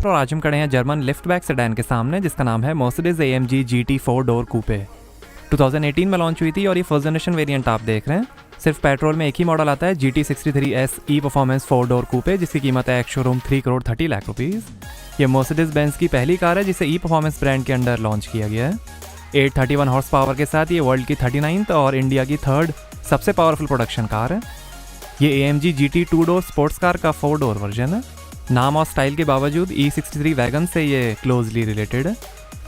और आज हम खड़े हैं जर्मन लिफ्टबैक सेडान के सामने जिसका नाम है मर्सिडीज AMG GT 4 डोर कूपे। 2018 में लॉन्च हुई थी और ये फर्स्ट जनरेशन वेरिएंट आप देख रहे हैं। सिर्फ पेट्रोल में एक ही मॉडल आता है GT63S ई परफॉर्मेंस 4 डोर कूपे जिसकी कीमत है एक्स शोरूम 3,30 लाख रुपीज़। ये मर्सिडीज बेंज की पहली कार है जिसे ई परफॉर्मेंस ब्रांड के अंडर लॉन्च किया गया है। 831 हॉर्स पावर के साथ ये वर्ल्ड की 39th और इंडिया की 3rd सबसे पावरफुल प्रोडक्शन कार है। ये AMG GT 2 door sports car का 4 डोर वर्जन है। नाम और स्टाइल के बावजूद E63 वैगन से ये क्लोजली रिलेटेड है।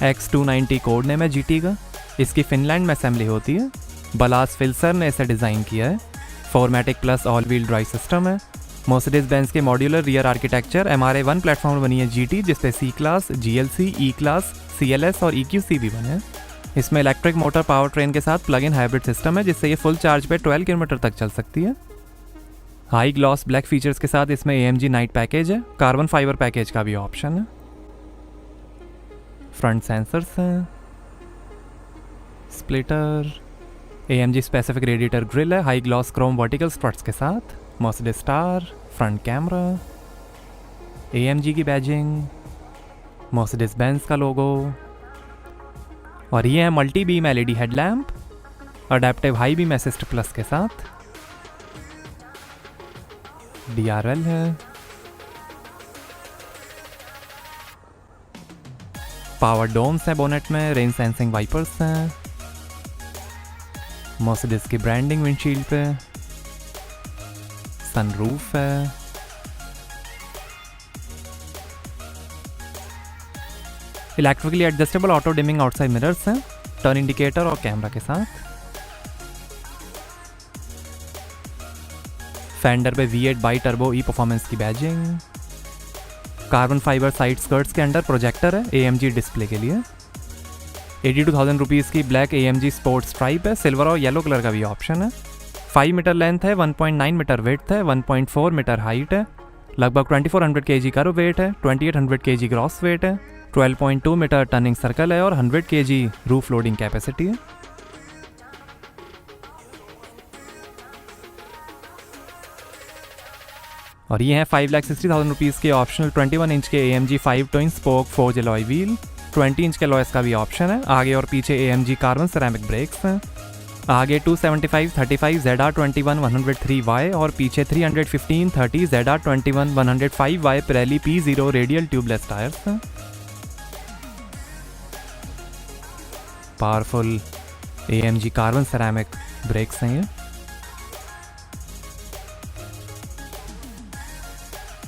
X290 कोड नेम है GT का। इसकी फिनलैंड में असेंबली होती है। बलास फिल्सर ने इसे डिज़ाइन किया है। 4मैटिक plus all wheel drive system है। मर्सिडीज बेंज के modular rear architecture MRA1 platform बनी है GT जिसपे C class, GLC, E class, CLS और EQC भी बने हैं। इसमें इलेक्ट्रिक मोटर पावर ट्रेन के साथ प्लग इन हाइब्रिड सिस्टम है जिससे ये फुल चार्ज पे 12 किलोमीटर तक चल सकती है। हाई ग्लॉस ब्लैक फीचर्स के साथ इसमें AMG नाइट पैकेज है। कार्बन फाइबर पैकेज का भी ऑप्शन है। फ्रंट सेंसर्स हैं, splitter, AMG specific radiator grille है high gloss chrome vertical struts के साथ। Mercedes star, front camera, AMG की बैजिंग, मर्सिडीज बेंज का लोगो और ये है multi beam LED headlamp adaptive high beam assist plus के साथ। DRL है, पावर डोम्स है बोनेट में, रेन सेंसिंग वाइपर्स हैं, मर्सिडीज की ब्रांडिंग विंडशील्ड पे, सनरूफ है, electrically adjustable auto dimming outside mirrors हैं, टर्न इंडिकेटर और कैमरा के साथ। फेंडर पे V8 bi turbo E performance की badging. Carbon fibre side skirts के अंडर प्रोजेक्टर है AMG डिस्प्ले के लिए। 82,000 रुपीज़ की ब्लैक AMG स्पोर्ट्स स्ट्राइप है। सिल्वर और येलो कलर का भी ऑप्शन है। 5 मीटर लेंथ है, 1.9 मीटर विड्थ है, 1.4 मीटर हाइट है, लगभग 2400 kg कर्व वेट है, 2800 kg ग्रॉस वेट है, 12.2 मीटर टर्निंग सर्कल है और 100 kg रूफ लोडिंग कैपेसिटी है। और ये है 5,60,000 रुपीज़ के ऑप्शनल 21 इंच के AMG 5 twin spoke forge alloy wheel. 20 inch के अलॉयस का भी ऑप्शन है। आगे और पीछे AMG कार्बन सेरेमिक ब्रेक्स हैं। आगे 275/35 ZR21 103Y और पीछे 315/30 ZR21 105Y Pirelli P0 radial tubeless tyres हैं। Powerful AMG carbon ceramic brakes हैं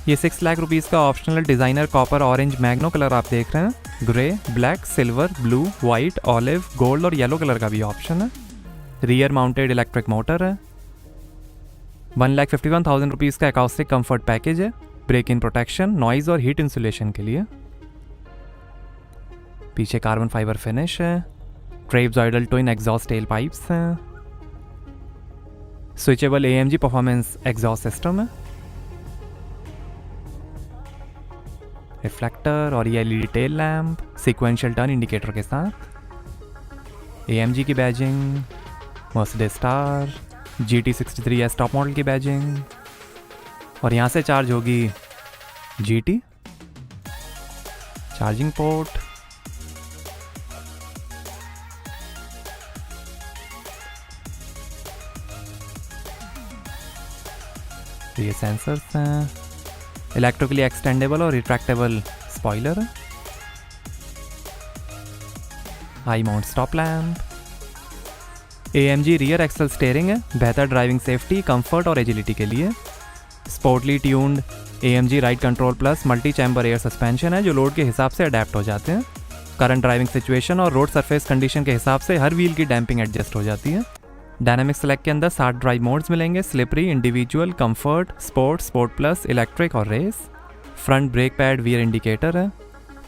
ये 6 लाख रुपीज़ का optional designer copper orange magno colour आप देख रहे हैं। Grey, black, silver, blue, white, olive, gold और येलो कलर का भी ऑप्शन है। रियर माउंटेड इलेक्ट्रिक मोटर है। 1,51,000 रुपीज़ का एकॉस्टिक कंफर्ट पैकेज है। ब्रेक इन प्रोटेक्शन, नॉइज़ और हीट इंसुलेशन के लिए। पीछे कार्बन फाइबर फिनिश है। ट्रेपजॉइडल ट्विन एग्जॉस्ट टेल पाइप्स हैं। Switchable AMG performance exhaust system है। रिफ्लेक्टर और ये LED tail lamp sequential turn indicator के साथ। AMG की badging, Mercedes star, GT63S top model की बैजिंग और यहाँ से चार्ज होगी GT। चार्जिंग पोर्ट, ये सेंसर्स हैं। इलेक्ट्रिकली एक्सटेंडेबल और retractable spoiler, high mount stop lamp, AMG rear axle steering है बेहतर ड्राइविंग सेफ्टी, कंफर्ट और एजिलिटी के लिए। Sportly tuned AMG ride control plus multi chamber air suspension है जो लोड के हिसाब से अडेप्ट हो जाते हैं। करंट ड्राइविंग सिचुएशन और रोड सरफेस कंडीशन के हिसाब से हर व्हील की डैम्पिंग एडजस्ट हो जाती है। डायनामिक सेलेक्ट के अंदर 7 ड्राइव मोड्स मिलेंगे, slippery, individual, comfort, sport, sport plus, electric और race. Front brake pad wear indicator है।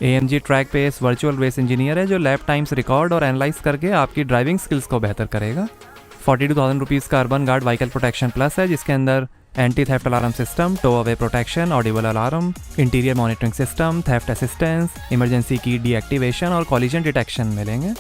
AMG track pace virtual race engineer है जो लैप टाइम्स रिकॉर्ड और एनालाइज करके आपकी ड्राइविंग स्किल्स को बेहतर करेगा। 42,000 रुपीज़ का urban guard vehicle protection plus है जिसके अंदर anti theft alarm system, tow away protection, audible alarm, interior monitoring system, theft assistance, emergency key deactivation और कॉलिजन डिटेक्शन मिलेंगे।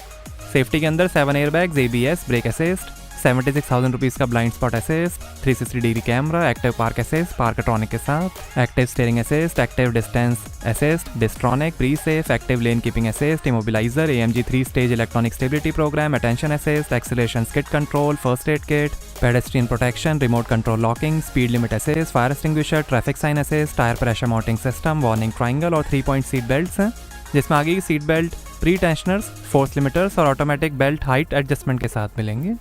सेफ्टी के अंदर 7 airbags, ABS, brake assist, 76,000 rupees का blind spot assist, 360 degree camera, active park assist parktronic के साथ, active steering assist, active distance assist, distronic, pre safe, active lane keeping assist, immobiliser, AMG 3 stage electronic stability programme, attention assist, acceleration skid control, first aid kit, pedestrian protection, remote control locking, speed limit assist, fire extinguisher, traffic sign assist, tyre pressure mounting system, warning triangle और 3-point seat belts हैं, जिसमें आगे की seat belt pretensioners, force limiters और automatic belt height adjustment के साथ मिलेंगे।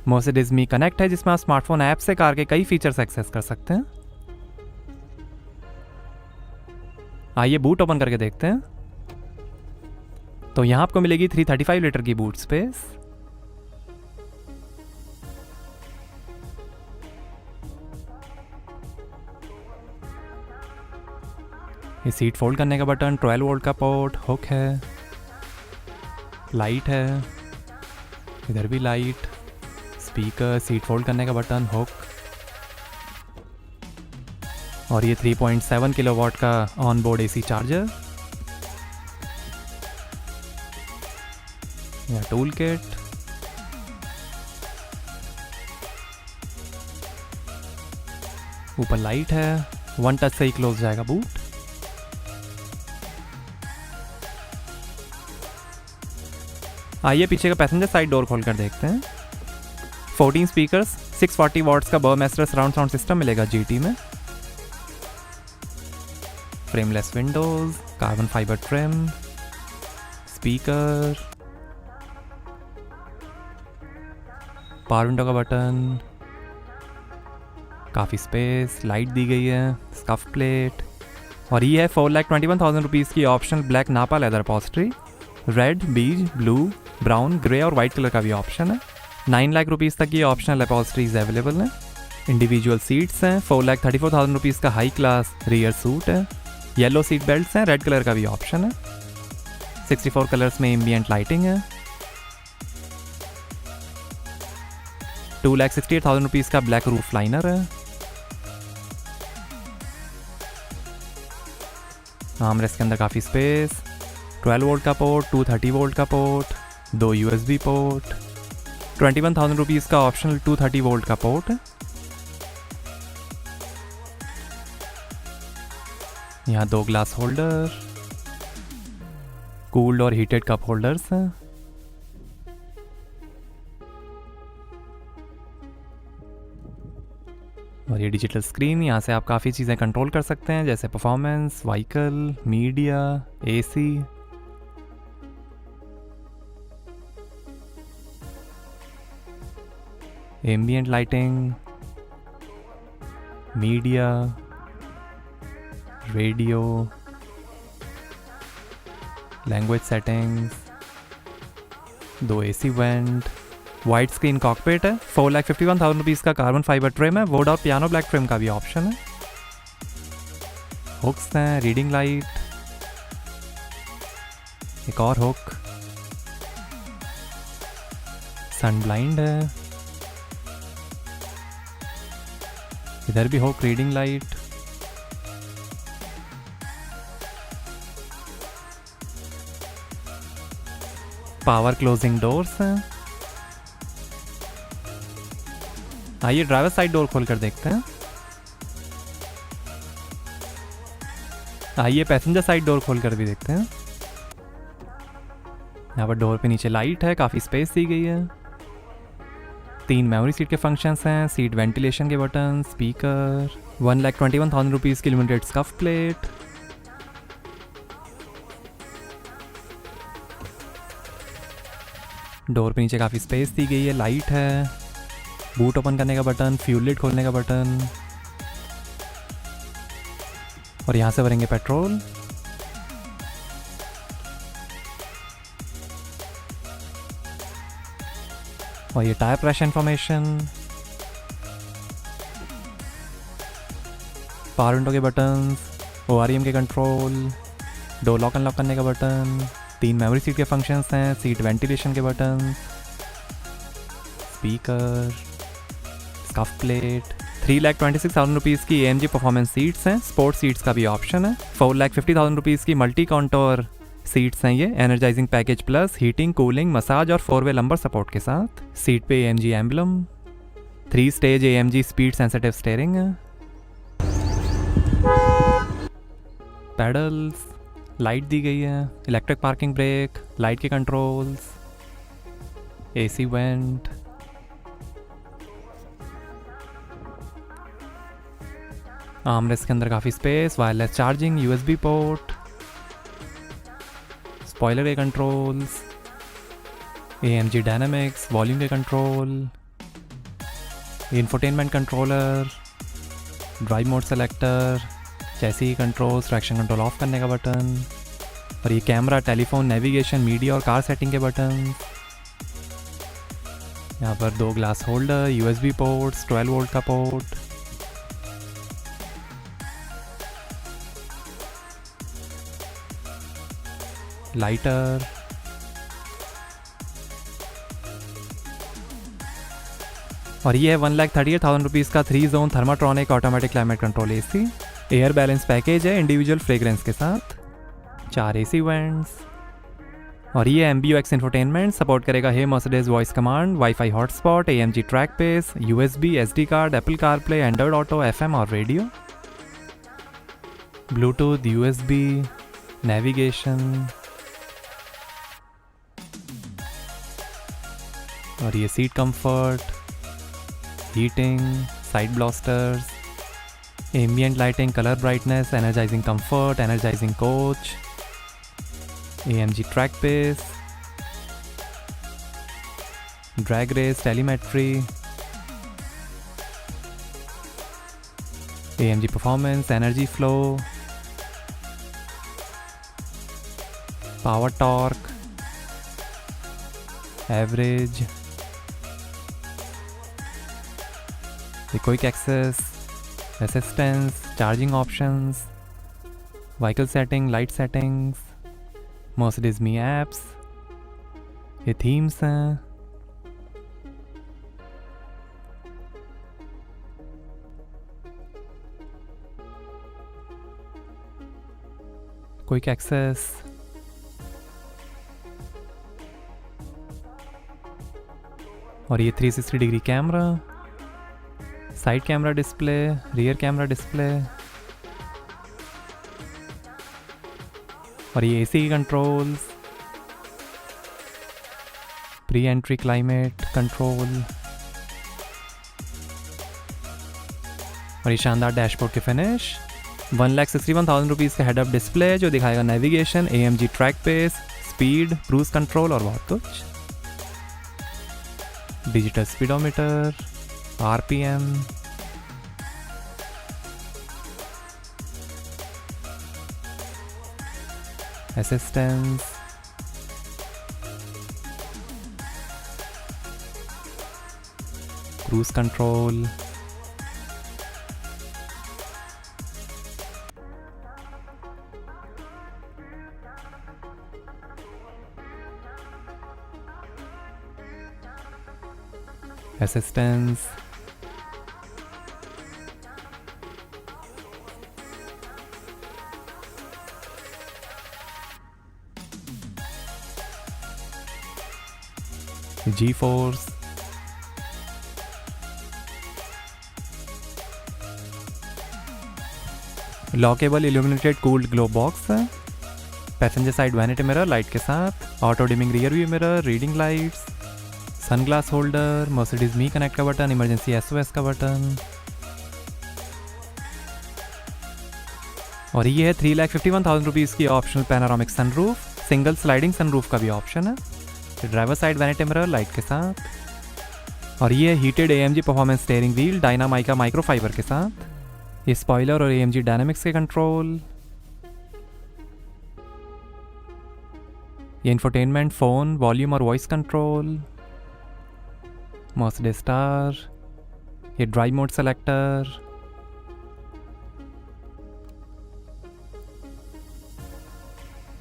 Mercedes Me connect है, जिसमें आप स्मार्टफोन ऐप से कार के कई फीचर्स एक्सेस कर सकते हैं। आइए बूट ओपन करके देखते हैं। तो यहां आपको मिलेगी 335 लीटर की बूट स्पेस। ये सीट फोल्ड करने का बटन, 12 वोल्ट का पोर्ट, हुक है, लाइट है, इधर भी लाइट, स्पीकर, सीट फोल्ड करने का बटन, हुक, और ये 3.7 किलोवाट का ऑन बोर्ड AC चार्जर, या टूल किट, ऊपर लाइट है, 1 टच से ही क्लोज जाएगा बूट। आइए पीछे का पैसेंजर साइड डोर खोलकर देखते हैं। 14 स्पीकर्स, 640 वॉट्स का बर्मेस्टर सराउंड साउंड सिस्टम मिलेगा GT में। Frameless Windows, carbon fibre trim, speaker, power window का बटन, काफ़ी स्पेस, लाइट दी गई है, स्कफ प्लेट, और ये है 4,21,000 रुपीज़ की ऑप्शनल ब्लैक नापा लेदर अपॉल्स्ट्री। रेड, बीज, ब्लू, ब्राउन, ग्रे और वाइट कलर का भी ऑप्शन है। 9 लाख रुपीज़ तक की ऑप्शनल अपॉल्स्ट्रीज अवेलेबल हैं। इंडिविजुअल सीट्स हैं। 4,34,000 रुपीज़ का हाई क्लास रियर सूट है। येलो सीट बेल्ट्स हैं, रेड कलर का भी ऑप्शन है। 64 कलर्स में एम्बिएंट लाइटिंग है। 2,68,000 रुपीज़ का ब्लैक रूफ लाइनर है। आर्मरेस्ट के अंदर काफ़ी स्पेस, 12 वोल्ट का पोर्ट, 230 वोल्ट का पोर्ट, 2 USB पोर्ट, 21,000 रुपीज़ का ऑप्शनल 230 वोल्ट का पोर्ट है। यहाँ 2 ग्लास होल्डर, कूल्ड और हीटेड कप होल्डर्स हैं। और ये डिजिटल स्क्रीन, यहाँ से आप काफ़ी चीज़ें कंट्रोल कर सकते हैं, जैसे performance, vehicle, media, AC। Ambient lighting, media, radio, language settings, 2 AC went, wide screen cockpit है। 4,51,000 रुपीज़ का कार्बन फाइबर ट्रिम है। वुड और पियानो ब्लैक ट्रिम का भी ऑप्शन है। हुक्स हैं, रीडिंग लाइट, एक और हुक, सन ब्लाइंड है, इधर भी hook, reading light, power closing doors हैं। आइए ड्राइवर साइड डोर खोलकर देखते हैं। आइए पैसेंजर साइड डोर खोलकर भी देखते हैं। यहाँ पर डोर पे नीचे लाइट है, काफ़ी स्पेस दी गई है। 3 मेमोरी सीट के फंक्शंस हैं, सीट वेंटिलेशन के बटन, स्पीकर, 1,21,000 रुपीज़ की लिमिटेड स्कफ प्लेट, डोर पे नीचे काफ़ी स्पेस दी गई है, लाइट है, बूट ओपन करने का बटन, फ्यूल लिड खोलने का बटन, और यहाँ से भरेंगे पेट्रोल। और ये tyre pressure information, power window के बटन्स, ORM के कंट्रोल, डोर लॉक अनलॉक करने का बटन, 3 मेमोरी सीट के फंक्शंस हैं, सीट वेंटिलेशन के button, speaker, scuff plate. 3,26,000 rupees की AMG परफॉर्मेंस सीट्स हैं। स्पोर्ट्स सीट्स का भी ऑप्शन है। 4,50,000 रुपीज़ की मल्टी काउंटर सीट्स हैं ये energizing package plus heating, cooling, massage और 4-वे लंबर सपोर्ट के साथ। सीट पे AMG emblem, 3 stage AMG speed sensitive steering, paddles, light दी गई है, इलेक्ट्रिक पार्किंग ब्रेक, लाइट के कंट्रोल्स, AC वेंट, आर्मरेस्ट के अंदर काफ़ी space, wireless charging, USB port, spoiler के कंट्रोल्स, AMG डायनामिक्स, वॉल्यूम के control, infotainment controller, drive mode selector, chassis control, traction control off करने का बटन, और ये कैमरा, टेलीफोन, नेविगेशन, मीडिया और कार सेटिंग के बटन। यहाँ पर 2 glass holder, USB ports, 12 volt का पोर्ट, लाइटर, और ये है 1,38,000 रुपीज़ का 3 zone thermotronic automatic climate control AC। Air balance package है इंडिविजुअल फ्रेग्रेंस के साथ, 4 AC वेंट्स, और ये MBUX इंफोटेनमेंट सपोर्ट करेगा hey Mercedes voice command, wifi hotspot, AMG track pace, USB, SD card, Apple CarPlay, Android auto, FM और radio, Bluetooth, USB, navigation, और ये seat comfort, heating, side blasters, ambient lighting, colour brightness, energizing comfort, energizing coach, AMG track pace, drag race, telemetry, AMG performance, energy flow, power torque, average, quick access, assistance, charging options, vehicle setting, light settings, Mercedes me apps, ये themes हैं, quick access, और ये 360 degree camera, side camera display, rear camera display, और ये AC की controls, pre entry climate control, और ये शानदार डैशबोर्ड की फिनिश। 1,61,000 रुपीज़ का हेड अप डिस्प्ले जो दिखाएगा navigation, AMG track pace, speed, cruise control और बहुत कुछ, digital speedometer, RPM, assistance, cruise control, assistance, G-फोर्स, lockable illuminated cooled glove box है, passenger side vanity mirror light के साथ, auto dimming rear view mirror, reading lights, sunglass holder, Mercedes me connect का button, emergency SOS का button, और ये है 3,51,000 rupees की optional panoramic sunroof, single sliding sunroof का भी ऑप्शन है, driver side vanity mirror light के साथ, और ये heated AMG performance steering wheel Dinamica microfibre के साथ, ये स्पॉइलर और AMG डायनामिक्स के कंट्रोल, ये इंफोटेनमेंट, फ़ोन, वॉल्यूम और वॉइस कंट्रोल, मर्सिडीज स्टार, ये ड्राइव मोड सेलेक्टर,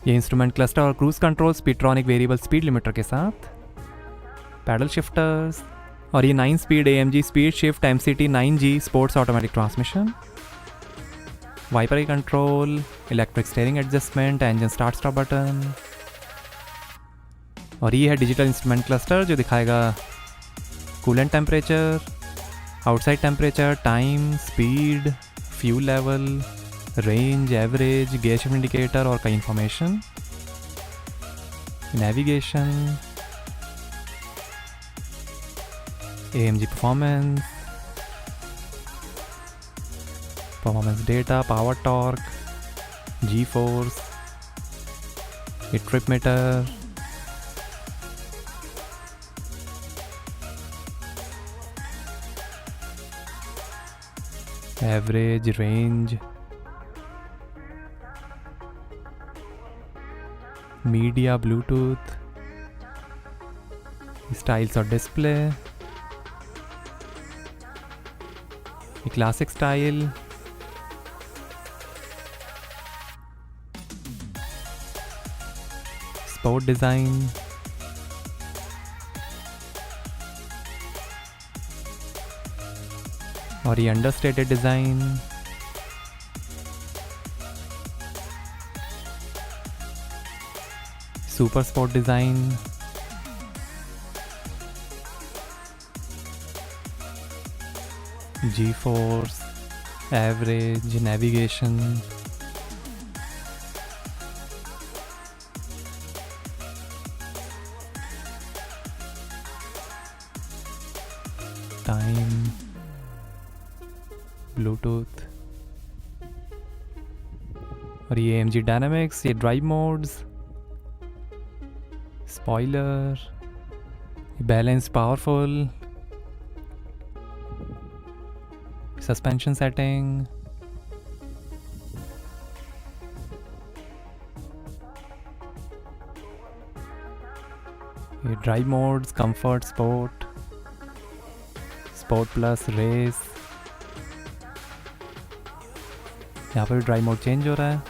ये इंस्ट्रूमेंट क्लस्टर और cruise control, speedtronic variable speed limiter के साथ, पैडल शिफ्टर्स, और ये 9 speed AMG speed shift MCT 9G sports automatic transmission, wiper की control, electric steering adjustment, engine start stop button. और ये है डिजिटल इंस्ट्रूमेंट क्लस्टर जो दिखाएगा coolant temperature, outside temperature, time, speed, fuel level, range, average, gear shift indicator और कई information. Navigation, AMG performance data, power torque, G force, ये trip meter, average, range, media, Bluetooth, styles और display, classic style, sport design, और ये understated design, super sport design, G force, average, navigation, time, Bluetooth, और ये AMG dynamics, ये drive modes, spoiler, balance, powerful, suspension setting, ये drive modes, comfort, sport, sport plus, race. यहाँ पर drive mode change हो रहा है।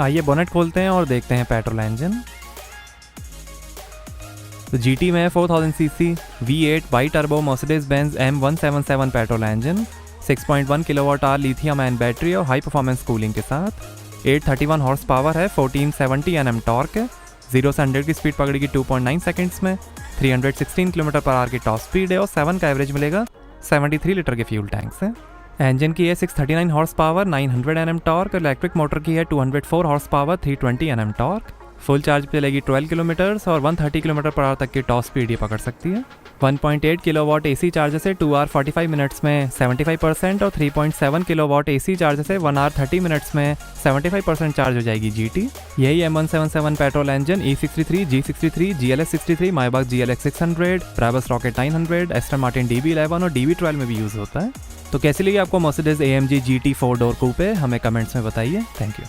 आइए बोनेट खोलते हैं और देखते हैं पेट्रोल इंजन। तो GT में 4000 CC V8 bi turbo Mercedes Benz M177 petrol engine, 6.1 kilowatt hour lithium ion battery और हाई परफॉर्मेंस कूलिंग के साथ 831 हॉर्स पावर है, 1470 Nm टॉर्क है, 0 से 100 की स्पीड पकड़ेगी 2.9 सेकंड्स में, 316 किलोमीटर पर आवर की टॉप स्पीड है और 7 का एवरेज मिलेगा। 73 लीटर के फ्यूल टैंक से। इंजन की है 639 horse power, 900 Nm torque. Electric motor की है 204 horse power, 320 Nm torque. Full charge पे चलेगी 12 किलोमीटर्स और 130 किलोमीटर पर आवर तक की टॉप स्पीड ये पकड़ सकती है। 1.8 किलोवाट AC चार्जर से 2 आवर 45 मिनट्स में 75% और 3.7 किलोवाट AC चार्जर से 1 आवर 30 मिनट्स में 75% चार्ज हो जाएगी GT। यही M177 petrol engine E63, G63, GLS 63, Maybach GLX 600, Brabus rocket 900, Aston Martin DB11 और DB12 में भी यूज़ होता है। तो कैसी लगी आपको मर्सिडीज AMG GT 4 डोर कूपे, हमें कमेंट्स में बताइए। Thank you.